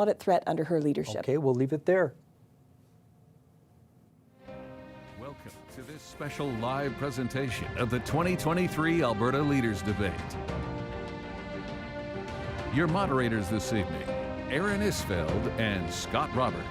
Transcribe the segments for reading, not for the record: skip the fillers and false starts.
audit threat under her leadership. Okay, we'll leave it there. Welcome to this special live presentation of the 2023 Alberta Leaders Debate. Your moderators this evening, Aaron Isfeld and Scott Roberts.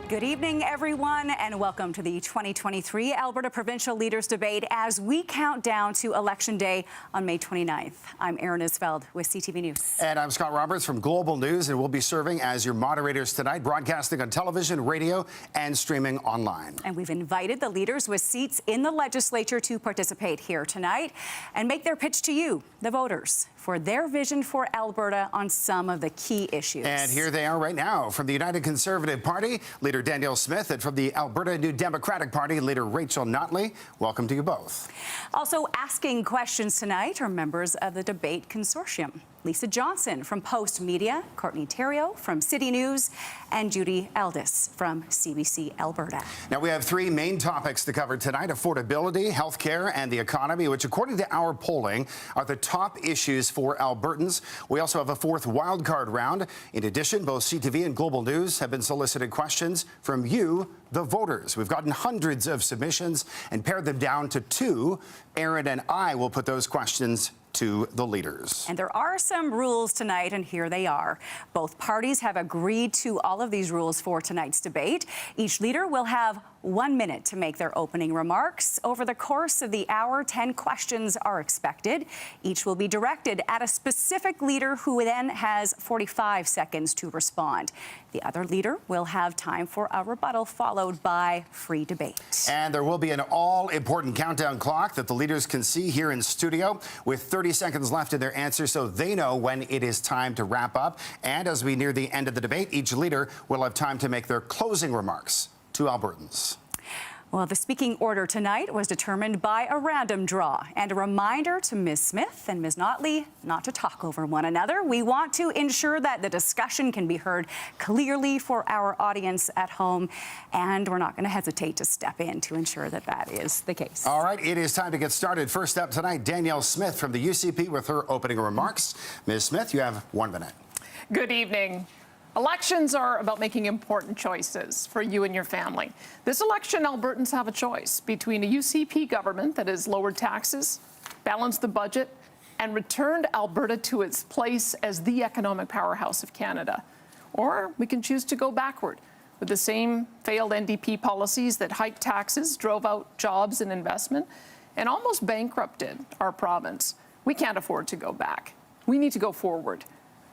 Good evening, everyone, and welcome to the 2023 Alberta Provincial Leaders Debate as we count down to Election Day on May 29th. I'm Aaron Isfeld with CTV News. And I'm Scott Roberts from Global News, and we'll be serving as your moderators tonight, broadcasting on television, radio, and streaming online. And we've invited the leaders with seats in the legislature to participate here tonight and make their pitch to you, the voters, for their vision for Alberta on some of the key issues. And here they are right now. From the United Conservative Party, Leader Danielle Smith, and from the Alberta New Democratic Party, Leader Rachel Notley. Welcome to you both. Also asking questions tonight are members of the Debate Consortium. Lisa Johnson from Post Media, Courtney Theriault from City News, and Judy Aldis from CBC Alberta. Now, we have three main topics to cover tonight: affordability, healthcare, and the economy, which, according to our polling, are the top issues for Albertans. We also have a fourth wildcard round. In addition, both CTV and Global News have been solicited questions from you, the voters. We've gotten hundreds of submissions and pared them down to two. Aaron and I will put those questions to the leaders. And there are some rules tonight, and here they are. Both parties have agreed to all of these rules for tonight's debate. Each leader will have 1 minute to make their opening remarks. Over the course of the hour, 10 questions are expected. Each will be directed at a specific leader who then has 45 seconds to respond. The other leader will have time for a rebuttal, followed by free debate. And there will be an all-important countdown clock that the leaders can see here in studio, with 30 seconds left in their answer, so they know when it is time to wrap up. And as we near the end of the debate, each leader will have time to make their closing remarks to Albertans. Well, the speaking order tonight was determined by a random draw, and a reminder to Ms. Smith and Ms. Notley not to talk over one another. We want to ensure that the discussion can be heard clearly for our audience at home, and we're not going to hesitate to step in to ensure that that is the case. All right, it is time to get started. First up tonight, Danielle Smith from the UCP with her opening remarks. Ms. Smith, you have 1 minute. Good evening. Elections are about making important choices for you and your family. This election, Albertans have a choice between a UCP government that has lowered taxes, balanced the budget, and returned Alberta to its place as the economic powerhouse of Canada. Or we can choose to go backward with the same failed NDP policies that hiked taxes, drove out jobs and investment, and almost bankrupted our province. We can't afford to go back. We need to go forward.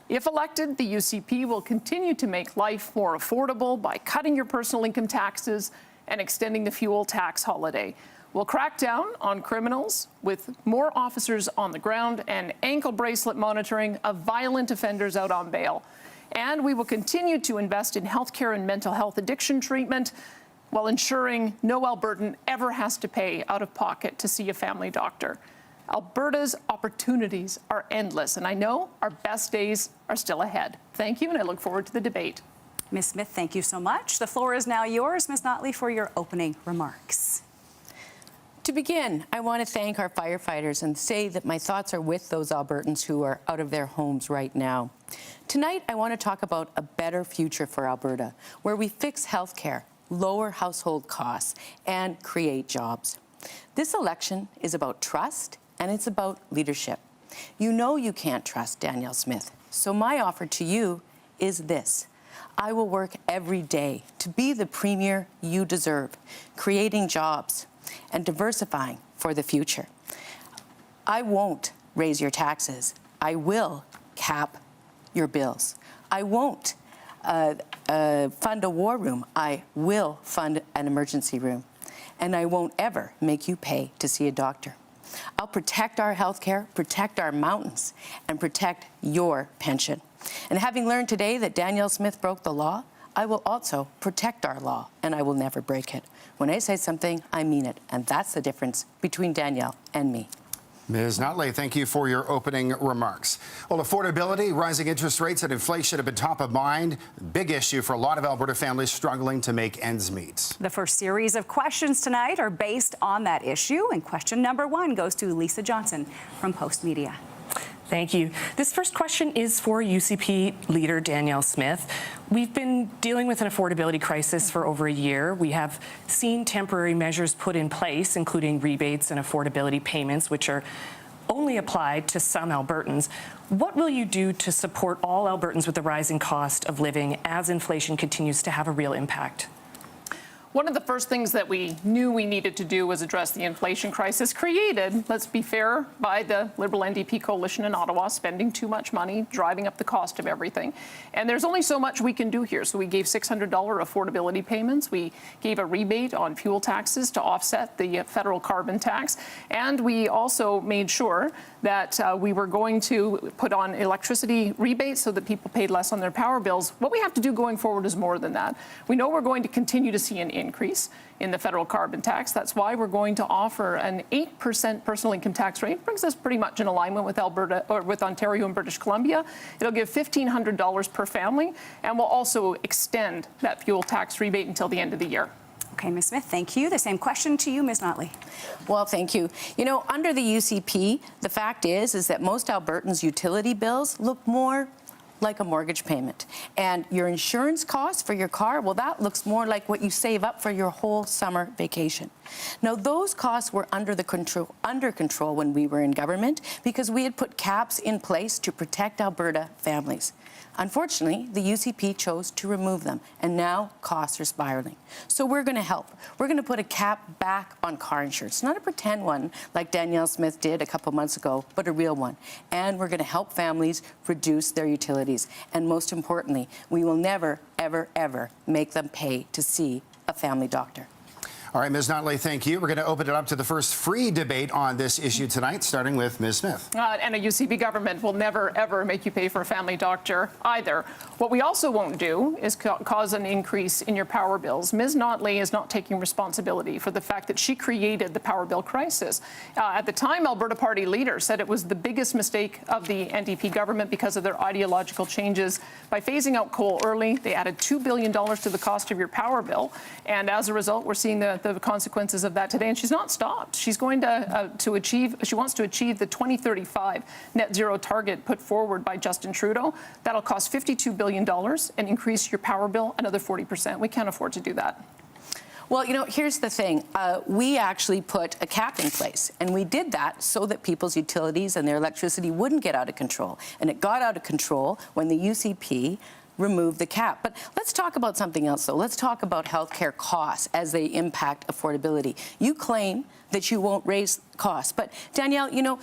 If elected, the UCP will continue to make life more affordable by cutting your personal income taxes and extending the fuel tax holiday. We'll crack down on criminals with more officers on the ground and ankle bracelet monitoring of violent offenders out on bail. And we will continue to invest in healthcare and mental health addiction treatment while ensuring no Albertan ever has to pay out of pocket to see a family doctor. Alberta's opportunities are endless, and I know our best days are still ahead. Thank you, and I look forward to the debate. Ms. Smith, thank you so much. The floor is now yours, Ms. Notley, for your opening remarks. To begin, I want to thank our firefighters and say that my thoughts are with those Albertans who are out of their homes right now. Tonight, I want to talk about a better future for Alberta, where we fix healthcare, lower household costs, and create jobs. This election is about trust, and it's about leadership. You know you can't trust Danielle Smith, so my offer to you is this. I will work every day to be the premier you deserve, creating jobs and diversifying for the future. I won't raise your taxes. I will cap your bills. I won't fund a war room. I will fund an emergency room. And I won't ever make you pay to see a doctor. I'll protect our healthcare, protect our mountains, and protect your pension. And having learned today that Danielle Smith broke the law, I will also protect our law, and I will never break it. When I say something, I mean it, and that's the difference between Danielle and me. Ms. Notley, thank you for your opening remarks. Well, affordability, rising interest rates, and inflation have been top of mind. Big issue for a lot of Alberta families struggling to make ends meet. The first series of questions tonight are based on that issue, and question number 1 goes to Lisa Johnson from Post Media. Thank you. This first question is for UCP leader Danielle Smith. We've been dealing with an affordability crisis for over a year. We have seen temporary measures put in place, including rebates and affordability payments, which are only applied to some Albertans. What will you do to support all Albertans with the rising cost of living as inflation continues to have a real impact? One of the first things that we knew we needed to do was address the inflation crisis created, let's be fair, by the Liberal NDP coalition in Ottawa, spending too much money, driving up the cost of everything. And there's only so much we can do here. So we gave $600 affordability payments. We gave a rebate on fuel taxes to offset the federal carbon tax. And we also made sure that we were going to put on electricity rebates so that people paid less on their power bills. What we have to do going forward is more than that. We know we're going to continue to see an increase in the federal carbon tax. That's why we're going to offer an 8% personal income tax rate. It brings us pretty much in alignment with Alberta or with Ontario and British Columbia. It'll give $1,500 per family, and we'll also extend that fuel tax rebate until the end of the year. Okay, Ms. Smith, thank you. The same question to you, Ms. Notley. Well, thank you. You know, under the UCP, the fact is that most Albertans' utility bills look more like a mortgage payment. And your insurance costs for your car, well, that looks more like what you save up for your whole summer vacation. Now, those costs were under control when we were in government because we had put caps in place to protect Alberta families. Unfortunately, the UCP chose to remove them, and now costs are spiraling. So we're going to help. We're going to put a cap back on car insurance, not a pretend one like Danielle Smith did a couple months ago, but a real one. And we're going to help families reduce their utilities. And most importantly, we will never, ever, ever make them pay to see a family doctor. All right, Ms. Notley, thank you. We're going to open it up to the first free debate on this issue tonight, starting with Ms. Smith. And a UCP government will never, ever make you pay for a family doctor either. What we also won't do is cause an increase in your power bills. Ms. Notley is not taking responsibility for the fact that she created the power bill crisis. At the time, Alberta Party leaders said it was the biggest mistake of the NDP government because of their ideological changes. By phasing out coal early, they added $2 billion to the cost of your power bill. And as a result, we're seeing the consequences of that today, and she's not stopped. She's going she wants to achieve the 2035 net zero target put forward by Justin Trudeau. That'll cost $52 billion and increase your power bill another 40%. We can't afford to do that. Well, you know, here's the thing. We actually put a cap in place, and we did that so that people's utilities and their electricity wouldn't get out of control. And it got out of control when the UCP remove the cap. But let's talk about something else, though. Let's talk about healthcare costs as they impact affordability. You claim that you won't raise costs. But Danielle, you know,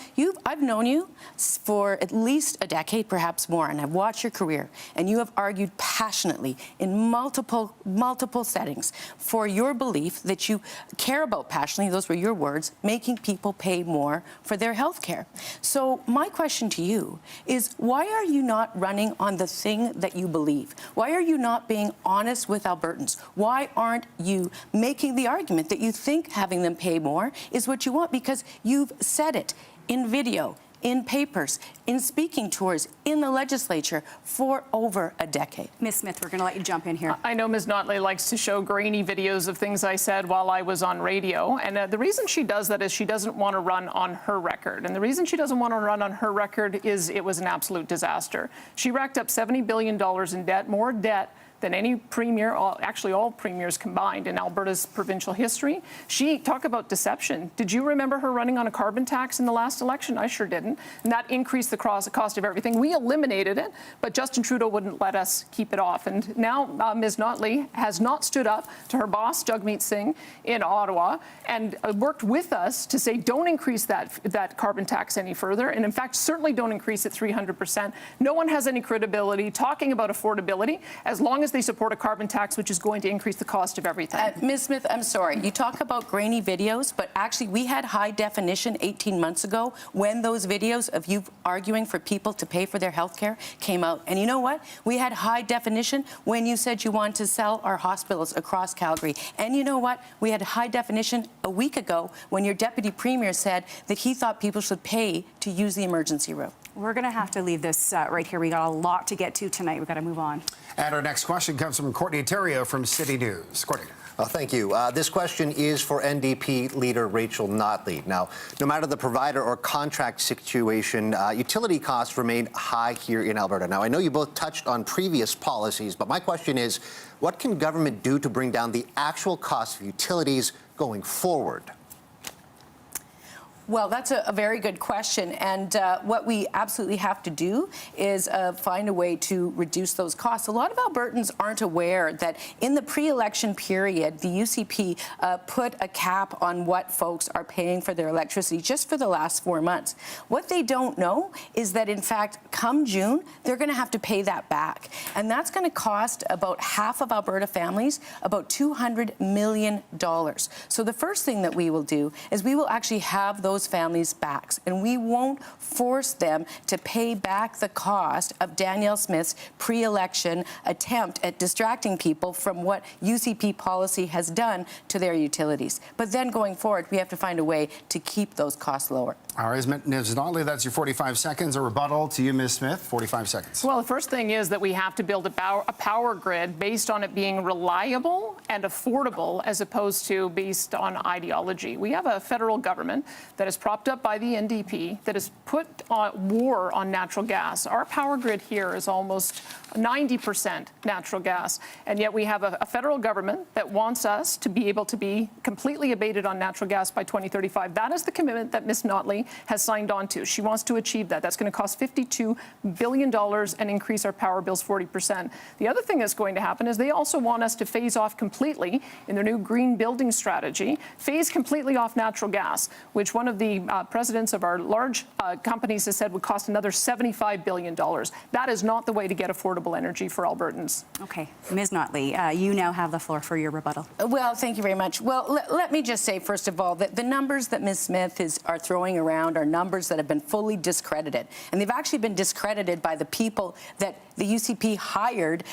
I've known you for at least a decade, perhaps more, and I've watched your career, and you have argued passionately in multiple settings for your belief that you care about passionately, those were your words, making people pay more for their health care. So my question to you is, why are you not running on the thing that you believe? Why are you not being honest with Albertans? Why aren't you making the argument that you think having them pay more is what you want? Because you've said it in video, in papers, in speaking tours, in the legislature for over a decade. Ms. Smith, we're going to let you jump in here. I know Ms. Notley likes to show grainy videos of things I said while I was on radio. And the reason she does that is she doesn't want to run on her record. And the reason she doesn't want to run on her record is it was an absolute disaster. She racked up $70 billion in debt, more debt than any premier, actually all premiers combined in Alberta's provincial history. She talked about deception. Did you remember her running on a carbon tax in the last election? I sure didn't. And that increased the cost of everything. We eliminated it, but Justin Trudeau wouldn't let us keep it off. And now Ms. Notley has not stood up to her boss, Jagmeet Singh, in Ottawa, and worked with us to say don't increase that carbon tax any further. And in fact, certainly don't increase it 300%. No one has any credibility talking about affordability as long as they support a carbon tax, which is going to increase the cost of everything. Ms. Smith, I'm sorry. You talk about grainy videos, but actually we had high definition 18 months ago when those videos of you arguing for people to pay for their health care came out. And you know what? We had high definition when you said you wanted to sell our hospitals across Calgary. And you know what? We had high definition a week ago when your deputy premier said that he thought people should pay to use the emergency room. We're going to have to leave this right here. We got a lot to get to tonight. We've got to move on. And our next question comes from Courtney Terrio from City News. Courtney. Thank you. This question is for NDP leader Rachel Notley. Now, no matter the provider or contract situation, utility costs remain high here in Alberta. Now, I know you both touched on previous policies, but my question is, what can government do to bring down the actual cost of utilities going forward? Well, that's a very good question. And what we absolutely have to do is find a way to reduce those costs. A lot of Albertans aren't aware that in the pre-election period, the UCP put a cap on what folks are paying for their electricity just for the last 4 months. What they don't know is that, in fact, come June, they're going to have to pay that back. And that's going to cost about half of Alberta families about $200 million. So the first thing that we will do is we will actually have those families' backs, and we won't force them to pay back the cost of Danielle Smith's pre-election attempt at distracting people from what UCP policy has done to their utilities. But then going forward, we have to find a way to keep those costs lower. All right, Ms. Notley, that's your 45 seconds. A rebuttal to you, Ms. Smith, 45 seconds. Well, the first thing is that we have to build a power grid based on it being reliable and affordable as opposed to based on ideology. We have a federal government that is propped up by the NDP that has put war on natural gas. Our power grid here is almost 90% natural gas, and yet we have a federal government that wants us to be able to be completely abated on natural gas by 2035. That is the commitment that Ms. Notley has signed on to. She wants to achieve that. That's going to cost $52 billion and increase our power bills 40%. The other thing that's going to happen is they also want us to phase off completely in their new green building strategy, phase completely off natural gas, which one of the presidents of our large companies has said would cost another $75 billion. That is not the way to get affordable energy for Albertans. Okay, Ms. Notley, you now have the floor for your rebuttal. Well, thank you very much. Well, let me just say, first of all, that the numbers that Ms. Smith are throwing around are numbers that have been fully discredited. And they've actually been discredited by the people that the UCP hired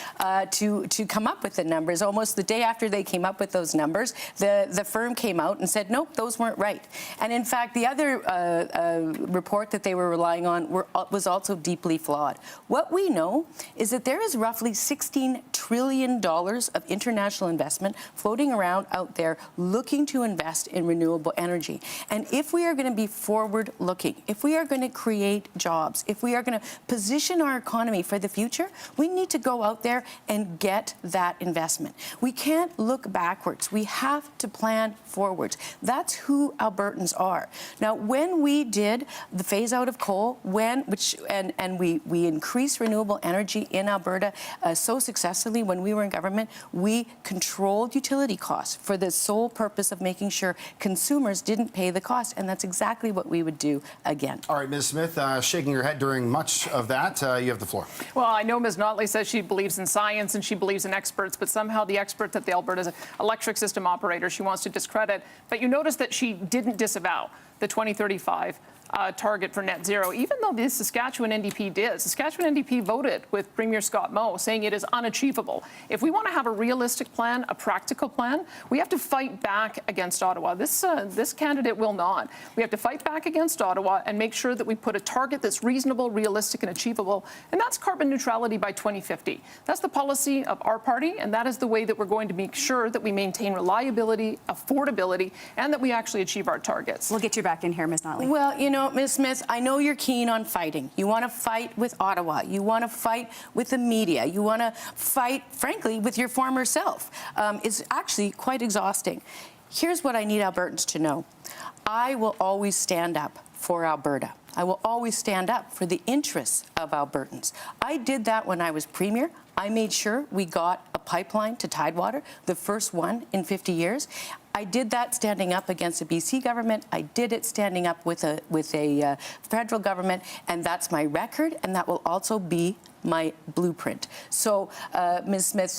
to come up with the numbers. Almost the day after they came up with those numbers, the firm came out and said, nope, those weren't right. And in fact, the other report that they were relying on was also deeply flawed. What we know is that there is roughly $16 trillion of international investment floating around out there looking to invest in renewable energy. And if we are going to be forward-looking, if we are going to create jobs, if we are going to position our economy for the future, we need to go out there and get that investment. We can't look backwards. We have to plan forwards. That's who Albertans are. Now, when we did the phase out of coal, and we increased renewable energy in Alberta so successfully when we were in government, we controlled utility costs for the sole purpose of making sure consumers didn't pay the cost, and that's exactly what we would do again. All right, Ms. Smith, shaking your head during much of that. You have the floor. Well, I know Ms. Notley says she believes in science and she believes in experts, but somehow the expert that the Alberta electric system operator she wants to discredit. But you notice that she didn't disavow the 2035 target for net zero, even though the Saskatchewan NDP did. Saskatchewan NDP voted with Premier Scott Moe saying it is unachievable. If we want to have a realistic plan, a practical plan, we have to fight back against Ottawa. This candidate will not. We have to fight back against Ottawa and make sure that we put a target that's reasonable, realistic, and achievable, and that's carbon neutrality by 2050. That's the policy of our party, and that is the way that we're going to make sure that we maintain reliability, affordability, and that we actually achieve our targets. We'll get you back in here, Ms. Notley. Well, you know, Ms. Smith, I know you're keen on fighting. You want to fight with Ottawa. You want to fight with the media. You want to fight, frankly, with your former self. It's actually quite exhausting. Here's what I need Albertans to know. I will always stand up for Alberta. I will always stand up for the interests of Albertans. I did that when I was Premier. I made sure we got a pipeline to Tidewater, the first one in 50 years. I did that standing up against the BC government. I did it standing up with a federal government, and that's my record, and that will also be my blueprint. So, Ms. Smith,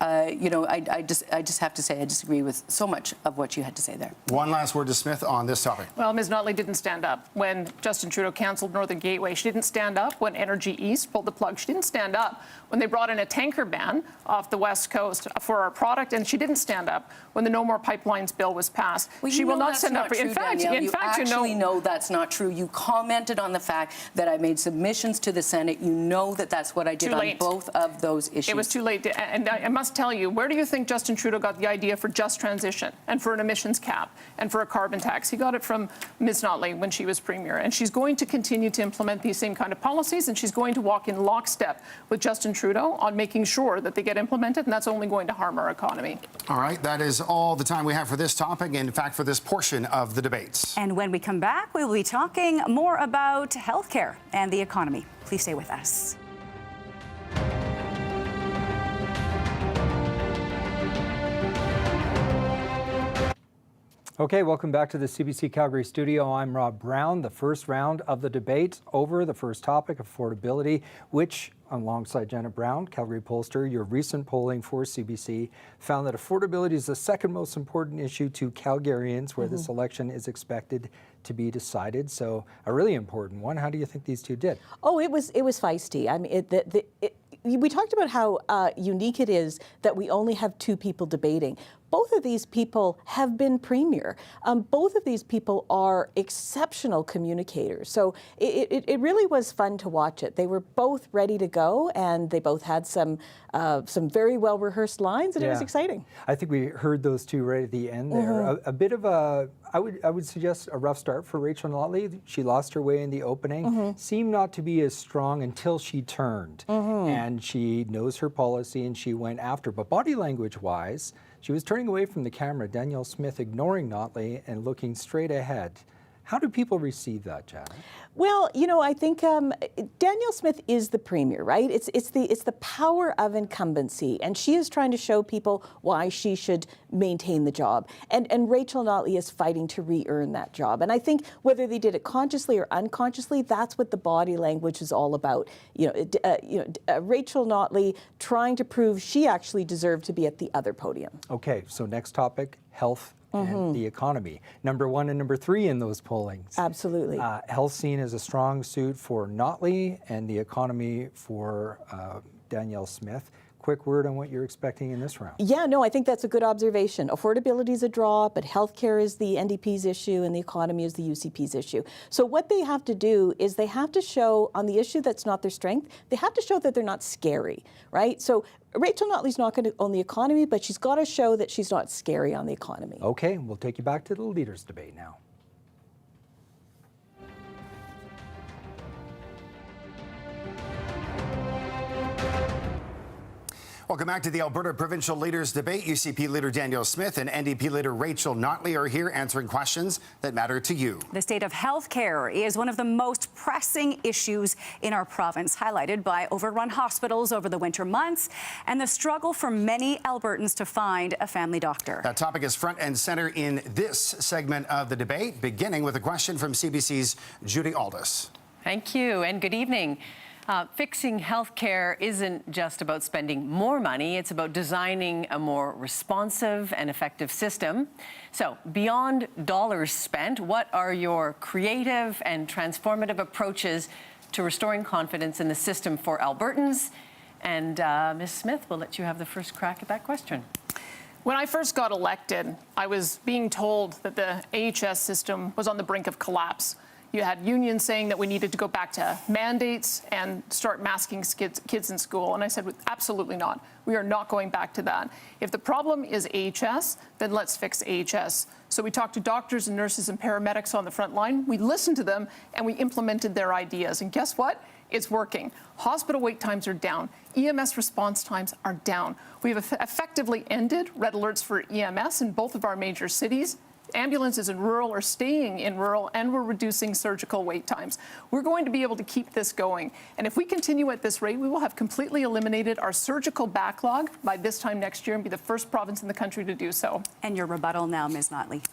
I just have to say I disagree with so much of what you had to say there. One last word to Smith on this topic. Well, Ms. Notley didn't stand up when Justin Trudeau cancelled Northern Gateway. She didn't stand up when Energy East pulled the plug. She didn't stand up when they brought in a tanker ban off the West Coast for our product, and she didn't stand up when the No More Pipelines bill was passed. Well, she will not stand up. In fact, you know that's not true. You commented on the fact that I made submissions to the Senate. You know that that's what I did on both of those issues. It was too late. And I must tell you, where do you think Justin Trudeau got the idea for just transition and for an emissions cap and for a carbon tax? He got it from Ms. Notley when she was Premier. And she's going to continue to implement these same kind of policies, and she's going to walk in lockstep with Justin Trudeau on making sure that they get implemented, and that's only going to harm our economy. All right, that is all the time we have for this topic, and in fact, for this portion of the debates. And when we come back, we will be talking more about healthcare and the economy. Please stay with us. Okay, welcome back to the CBC Calgary studio. I'm Rob Brown. The first round of the debate over the first topic, affordability, which, alongside Janet Brown, Calgary pollster, your recent polling for CBC found that affordability is the second most important issue to Calgarians where this election is expected to be decided. So a really important one. How do you think these two did? Oh, it was feisty. I mean, we talked about how unique it is that we only have two people debating. Both of these people have been premier. Both of these people are exceptional communicators. So it really was fun to watch it. They were both ready to go, and they both had some very well rehearsed lines, and it was exciting. I think we heard those two right at the end there. A bit of I would suggest a rough start for Rachel Notley. She lost her way in the opening, seemed not to be as strong until she turned, and she knows her policy and she went after. But body language wise, she was turning away from the camera, Danielle Smith ignoring Notley and looking straight ahead. How do people receive that, Janet? Well, you know, I think Danielle Smith is the premier, right? It's the power of incumbency, and she is trying to show people why she should maintain the job. And Rachel Notley is fighting to re-earn that job. And I think whether they did it consciously or unconsciously, that's what the body language is all about. Rachel Notley trying to prove she actually deserved to be at the other podium. Okay, so next topic, health and the economy. Number 1 and number 3 in those pollings. Absolutely. Health seen as a strong suit for Notley and the economy for Danielle Smith. Quick word on what you're expecting in this round. Yeah, no, I think that's a good observation. Affordability is a draw, but healthcare is the NDP's issue and the economy is the UCP's issue. So what they have to do is they have to show on the issue that's not their strength, they have to show that they're not scary, right? So Rachel Notley's not going to own the economy, but she's got to show that she's not scary on the economy. Okay, we'll take you back to the leaders' debate now. Welcome back to the Alberta Provincial Leaders Debate. UCP Leader Danielle Smith and NDP Leader Rachel Notley are here answering questions that matter to you. The state of health care is one of the most pressing issues in our province, highlighted by overrun hospitals over the winter months and the struggle for many Albertans to find a family doctor. That topic is front and center in this segment of the debate, beginning with a question from CBC's Judy Aldis. Thank you and good evening. Fixing healthcare isn't just about spending more money, it's about designing a more responsive and effective system. So, beyond dollars spent, what are your creative and transformative approaches to restoring confidence in the system for Albertans? And Ms. Smith, we'll let you have the first crack at that question. When I first got elected, I was being told that the AHS system was on the brink of collapse. You had unions saying that we needed to go back to mandates and start masking kids in school. And I said, absolutely not. We are not going back to that. If the problem is AHS, then let's fix AHS. So we talked to doctors and nurses and paramedics on the front line. We listened to them and we implemented their ideas. And guess what? It's working. Hospital wait times are down. EMS response times are down. We have effectively ended red alerts for EMS in both of our major cities. Ambulances in rural are staying in rural, and we're reducing surgical wait times. We're going to be able to keep this going. And if we continue at this rate, we will have completely eliminated our surgical backlog by this time next year and be the first province in the country to do so. And your rebuttal now, Ms. Notley.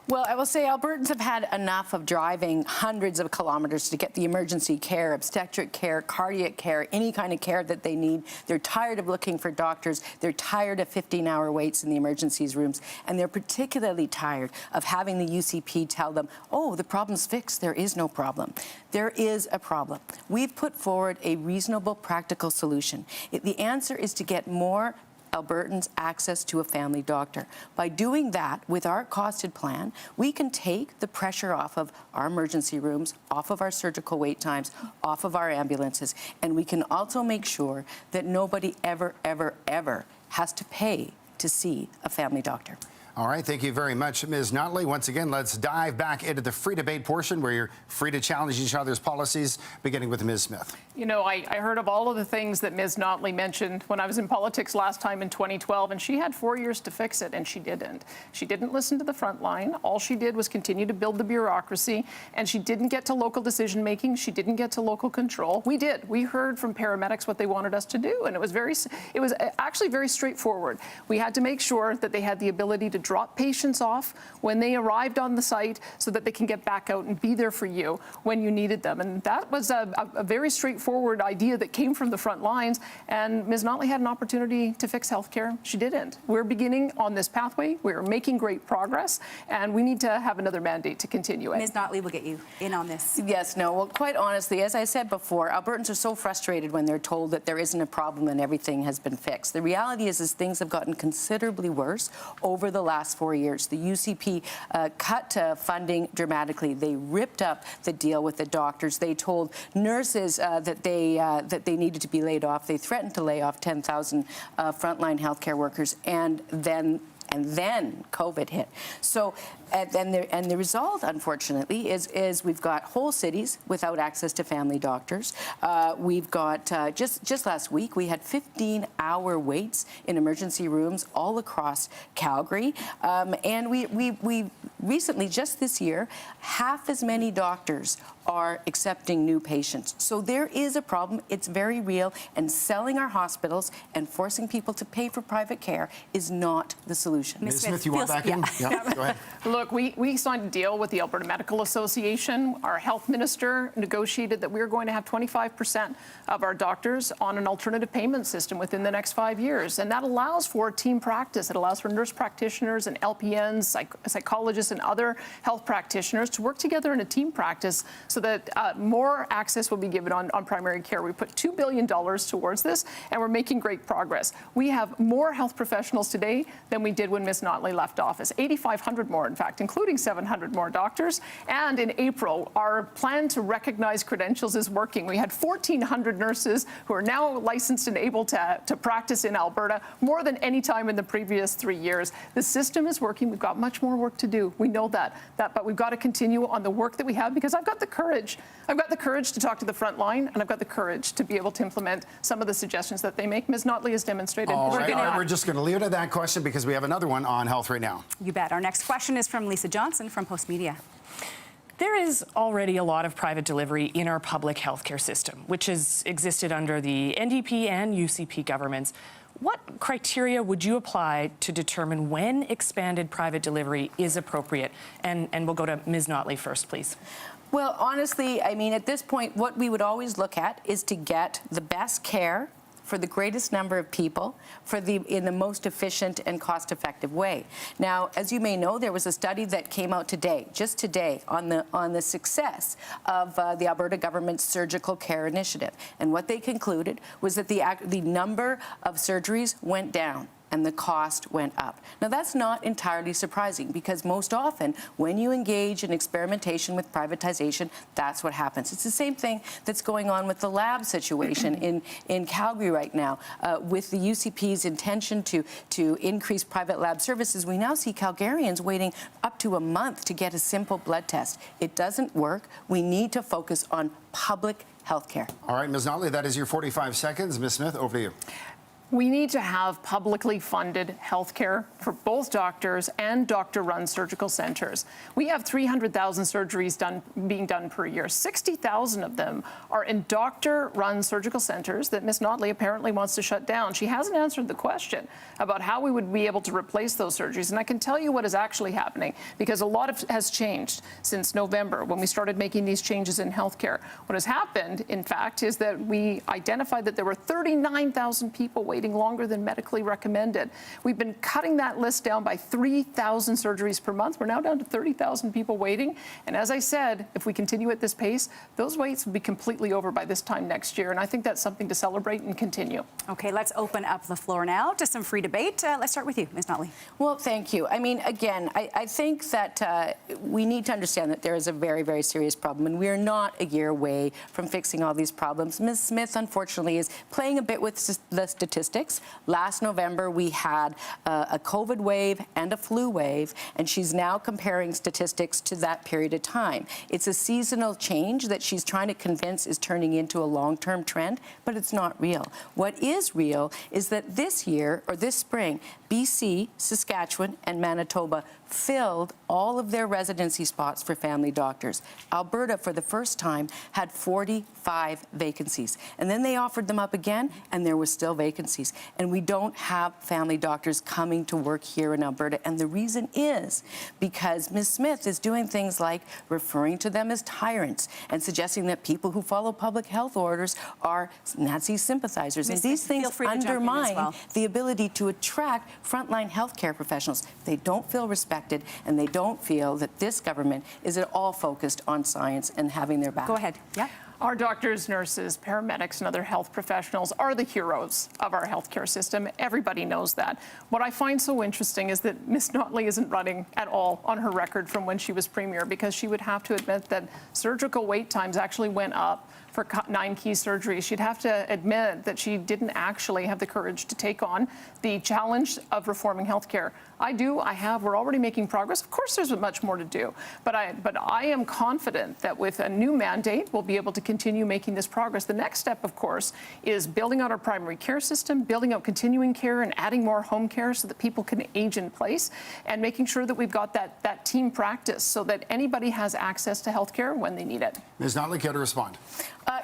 Well, I will say Albertans have had enough of driving hundreds of kilometers to get the emergency care, obstetric care, cardiac care, any kind of care that they need. They're tired of looking for doctors. They're tired of 15-hour waits in the emergencies rooms. And they're particularly tired of having the UCP tell them, oh, the problem's fixed. There is no problem. There is a problem. We've put forward a reasonable, practical solution. The answer is to get more Albertans access to a family doctor. By doing that, with our costed plan, we can take the pressure off of our emergency rooms, off of our surgical wait times, off of our ambulances, and we can also make sure that nobody ever, ever, ever has to pay to see a family doctor. All right, thank you very much, Ms. Notley. Once again, let's dive back into the free debate portion where you're free to challenge each other's policies, beginning with Ms. Smith. You know, I heard of all of the things that Ms. Notley mentioned when I was in politics last time in 2012, and she had 4 years to fix it, and she didn't. She didn't listen to the front line. All she did was continue to build the bureaucracy, and she didn't get to local decision-making. She didn't get to local control. We did. We heard from paramedics what they wanted us to do, and it was actually very straightforward. We had to make sure that they had the ability to drop patients off when they arrived on the site so that they can get back out and be there for you when you needed them. And that was a very straightforward idea that came from the front lines. And Ms. Notley had an opportunity to fix healthcare. She didn't. We're beginning on this pathway. We're making great progress, and we need to have another mandate to continue it. Ms. Notley will get you in on this. Yes, no, well, quite honestly, as I said before, Albertans are so frustrated when they're told that there isn't a problem and everything has been fixed. The reality is things have gotten considerably worse over the last 4 years. The UCP cut funding dramatically. They ripped up the deal with the doctors. They told nurses that they needed to be laid off. They threatened to lay off 10,000 frontline healthcare workers, and then COVID hit. So, and the result, unfortunately, is we've got whole cities without access to family doctors. We've got, just last week, we had 15-hour waits in emergency rooms all across Calgary. And we recently, just this year, half as many doctors are accepting new patients. So there is a problem. It's very real. And selling our hospitals and forcing people to pay for private care is not the solution. Ms. Smith, you want back in? Yeah, go ahead. Look, we signed a deal with the Alberta Medical Association. Our health minister negotiated that we are going to have 25% of our doctors on an alternative payment system within the next 5 years. And that allows for team practice. It allows for nurse practitioners and LPNs, psychologists and other health practitioners to work together in a team practice so that more access will be given on primary care. We put $2 billion towards this, and we're making great progress. We have more health professionals today than we did when Ms. Notley left office, 8,500 more, in fact, including 700 more doctors. And in April, our plan to recognize credentials is working. We had 1,400 nurses who are now licensed and able to practice in Alberta, more than any time in the previous 3 years. The system is working. We've got much more work to do. We know that, but we've got to continue on the work that we have, because I've got the courage. I've got the courage to talk to the front line, and I've got the courage to be able to implement some of the suggestions that they make. Ms. Notley has demonstrated. All right, we're just going to leave it at that question because we have another one on health right now. You bet. Our next question is from Lisa Johnson from Post Media. There is already a lot of private delivery in our public healthcare system, which has existed under the NDP and UCP governments. What criteria would you apply to determine when expanded private delivery is appropriate? And we'll go to Ms. Notley first, please. Well, honestly, I mean, at this point, what we would always look at is to get the best care for the greatest number of people in the most efficient and cost-effective way. Now, as you may know, there was a study that came out today, just today, on the success of the Alberta government's surgical care initiative. And what they concluded was that the number of surgeries went down and the cost went up. Now, that's not entirely surprising, because most often when you engage in experimentation with privatization, that's what happens. It's the same thing that's going on with the lab situation in Calgary right now. With the UCP's intention to increase private lab services, we now see Calgarians waiting up to a month to get a simple blood test. It doesn't work. We need to focus on public health care. All right, Ms. Notley, that is your 45 seconds. Ms. Smith, over to you. We need to have publicly funded health care for both doctors and doctor-run surgical centres. We have 300,000 surgeries being done per year. 60,000 of them are in doctor-run surgical centres that Ms. Notley apparently wants to shut down. She hasn't answered the question about how we would be able to replace those surgeries. And I can tell you what is actually happening, because a lot has changed since November when we started making these changes in healthcare. What has happened, in fact, is that we identified that there were 39,000 people waiting longer than medically recommended. We've been cutting that list down by 3,000 surgeries per month. We're now down to 30,000 people waiting. And as I said, if we continue at this pace, those waits will be completely over by this time next year. And I think that's something to celebrate and continue. Okay, let's open up the floor now to some free debate. Let's start with you, Ms. Notley. Well, thank you. I mean, again, I think that we need to understand that there is a very, very serious problem, and we are not a year away from fixing all these problems. Ms. Smith, unfortunately, is playing a bit with the statistics. Last November, we had a COVID wave and a flu wave, and she's now comparing statistics to that period of time. It's a seasonal change that she's trying to convince is turning into a long-term trend, but it's not real. What is real is that this year, or this spring, BC, Saskatchewan, and Manitoba filled all of their residency spots for family doctors. Alberta, for the first time, had 45 vacancies. And then they offered them up again, and there were still vacancies. And we don't have family doctors coming to work here in Alberta. And the reason is because Ms. Smith is doing things like referring to them as tyrants and suggesting that people who follow public health orders are Nazi sympathizers. And these things undermine the ability to attract frontline healthcare professionals. They don't feel respected, and they don't feel that this government is at all focused on science and having their back. Go ahead. Yeah. Our doctors, nurses, paramedics, and other health professionals are the heroes of our healthcare system. Everybody knows that. What I find so interesting is that Ms. Notley isn't running at all on her record from when she was Premier, because she would have to admit that surgical wait times actually went up for 9 key surgeries. She'd have to admit that she didn't actually have the courage to take on the challenge of reforming healthcare. We're already making progress. Of course, there's much more to do, but I am confident that with a new mandate, we'll be able to continue making this progress. The next step, of course, is building out our primary care system, building out continuing care, and adding more home care so that people can age in place, and making sure that we've got that team practice so that anybody has access to healthcare when they need it. Ms. Notley, care to respond?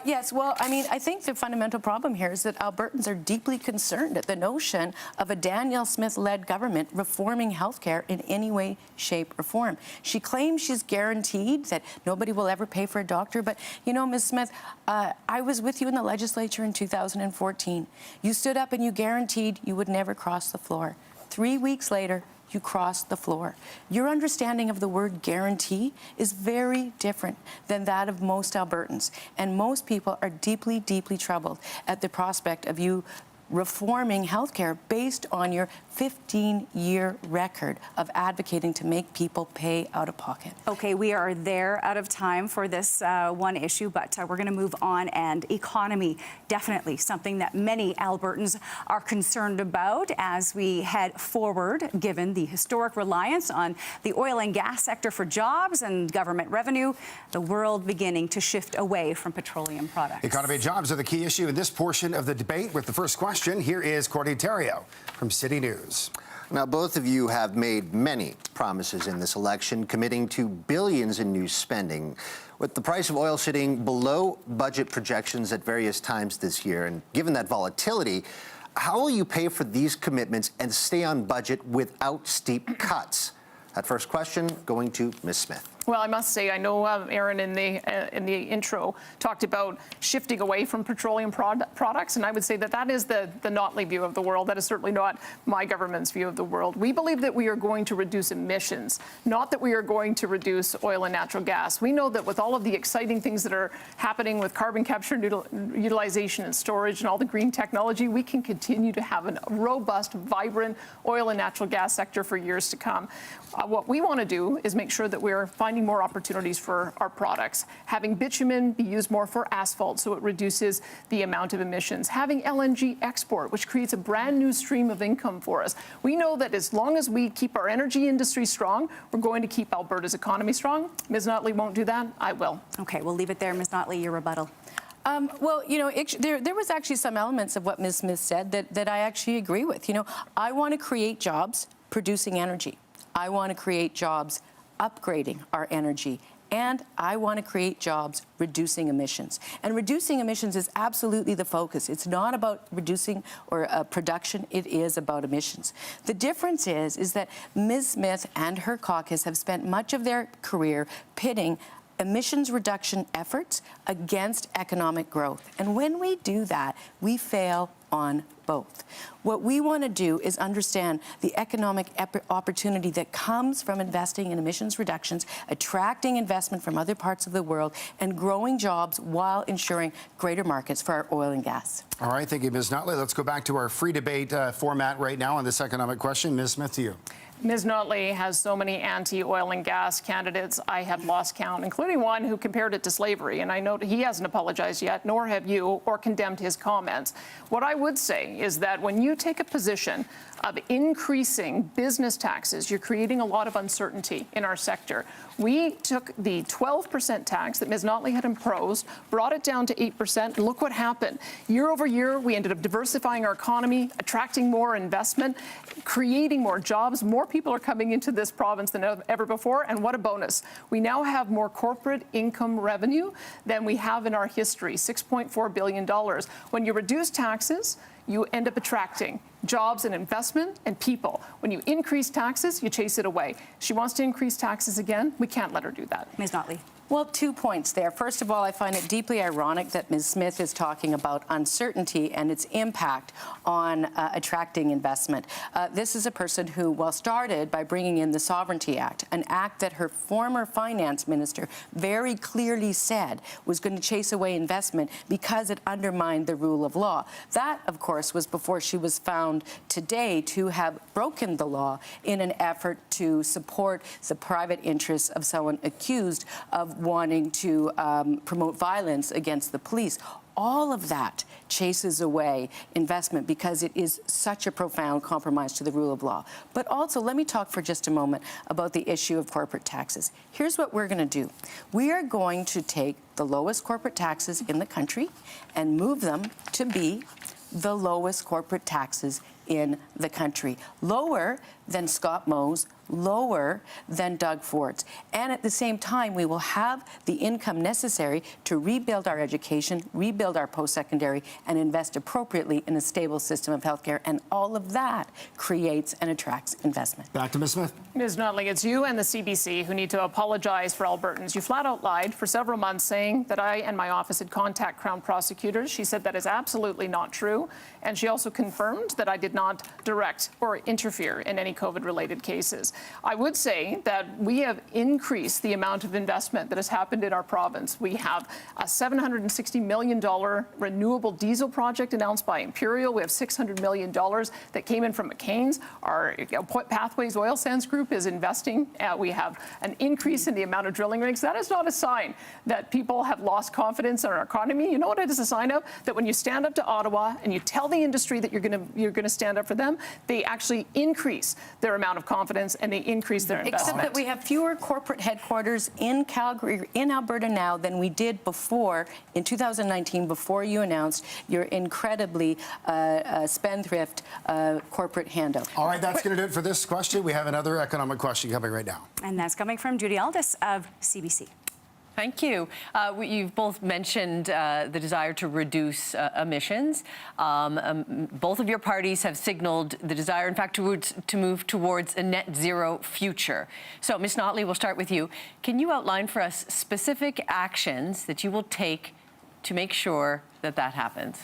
Yes, well, I mean, I think the fundamental problem here is that Albertans are deeply concerned at the notion of a Danielle Smith-led government reforming healthcare in any way, shape, or form. She claims she's guaranteed that nobody will ever pay for a doctor, but, you know, Ms. Smith, I was with you in the legislature in 2014. You stood up and you guaranteed you would never cross the floor. 3 weeks later, you crossed the floor. Your understanding of the word guarantee is very different than that of most Albertans. And most people are deeply, deeply troubled at the prospect of you reforming healthcare based on your 15-year record of advocating to make people pay out of pocket. Okay, we are there out of time for this one issue, but we're going to move on. And economy, definitely something that many Albertans are concerned about as we head forward, given the historic reliance on the oil and gas sector for jobs and government revenue, the world beginning to shift away from petroleum products. Economy and jobs are the key issue in this portion of the debate. With the first question, here is Courtney Theriault from City News. Now, both of you have made many promises in this election, committing to billions in new spending. With the price of oil sitting below budget projections at various times this year, and given that volatility, how will you pay for these commitments and stay on budget without steep cuts? That first question going to Ms. Smith. Well, I must say, I know Aaron in the intro talked about shifting away from petroleum products, and I would say that is the Notley view of the world. That is certainly not my government's view of the world. We believe that we are going to reduce emissions, not that we are going to reduce oil and natural gas. We know that with all of the exciting things that are happening with carbon capture, utilization and storage and all the green technology, we can continue to have a robust, vibrant oil and natural gas sector for years to come. What we want to do is make sure that we're finding more opportunities for our products, having bitumen be used more for asphalt so it reduces the amount of emissions, having LNG export, which creates a brand new stream of income for us. We know that as long as we keep our energy industry strong, we're going to keep Alberta's economy strong. Ms. Notley won't do that. I will. Okay, we'll leave it there. Ms. Notley, your rebuttal. Well, you know, there was actually some elements of what Ms. Smith said that I actually agree with. You know, I want to create jobs producing energy. I want to create jobs upgrading our energy. And I want to create jobs reducing emissions. And reducing emissions is absolutely the focus. It's not about reducing or production, it is about emissions. The difference is that Ms. Smith and her caucus have spent much of their career pitting emissions reduction efforts against economic growth. And when we do that, we fail on both. What we want to do is understand the economic opportunity that comes from investing in emissions reductions, attracting investment from other parts of the world, and growing jobs while ensuring greater markets for our oil and gas. All right, thank you, Ms. Notley. Let's go back to our free debate format right now on this economic question. Ms. Smith, to you. Ms. Notley has so many anti-oil and gas candidates, I have lost count, including one who compared it to slavery. And I know he hasn't apologized yet, nor have you, or condemned his comments. What I would say is that when you take a position of increasing business taxes, you're creating a lot of uncertainty in our sector. We took the 12% tax that Ms. Notley had imposed, brought it down to 8%, and look what happened. Year over year, we ended up diversifying our economy, attracting more investment, creating more jobs. More people are coming into this province than ever before, and what a bonus. We now have more corporate income revenue than we have in our history, $6.4 billion. When you reduce taxes, you end up attracting jobs and investment and people. When you increase taxes, you chase it away. She wants to increase taxes again. We can't let her do that. Ms. Notley. Well, 2 points there. First of all, I find it deeply ironic that Ms. Smith is talking about uncertainty and its impact on attracting investment. This is a person who, well, started by bringing in the Sovereignty Act, an act that her former finance minister very clearly said was going to chase away investment because it undermined the rule of law. That, of course, was before she was found today to have broken the law in an effort to support the private interests of someone accused of wanting to promote violence against the police. All of that chases away investment because it is such a profound compromise to the rule of law. But also, let me talk for just a moment about the issue of corporate taxes. Here's what we're going to do. We are going to take the lowest corporate taxes in the country and move them to be the lowest corporate taxes in the country. Lower than Scott Moe's, lower than Doug Ford's. And at the same time, we will have the income necessary to rebuild our education, rebuild our post-secondary, and invest appropriately in a stable system of healthcare. And all of that creates and attracts investment. Back to Ms. Smith. Ms. Notley, it's you and the CBC who need to apologize for Albertans. You flat out lied for several months saying that I and my office had contact Crown prosecutors. She said that is absolutely not true. And she also confirmed that I did not direct or interfere in any COVID-related cases. I would say that we have increased the amount of investment that has happened in our province. We have a $760 million renewable diesel project announced by Imperial. We have $600 million that came in from McCain's. Our Pathways Oil Sands Group is investing. We have an increase in the amount of drilling rigs. That is not a sign that people have lost confidence in our economy. You know what it is a sign of? That when you stand up to Ottawa and you tell the industry that you're going to stand up for them, they actually increase their amount of confidence and they increase their investment. Except that we have fewer corporate headquarters in Calgary, in Alberta now than we did before in 2019, before you announced your incredibly spendthrift corporate handout. All right, that's going to do it for this question. We have another economic question coming right now. And that's coming from Judy Aldis of CBC. Thank you. You've both mentioned the desire to reduce emissions. Both of your parties have signaled the desire, in fact, to move towards a net zero future. So, Ms. Notley, we'll start with you. Can you outline for us specific actions that you will take to make sure that that happens?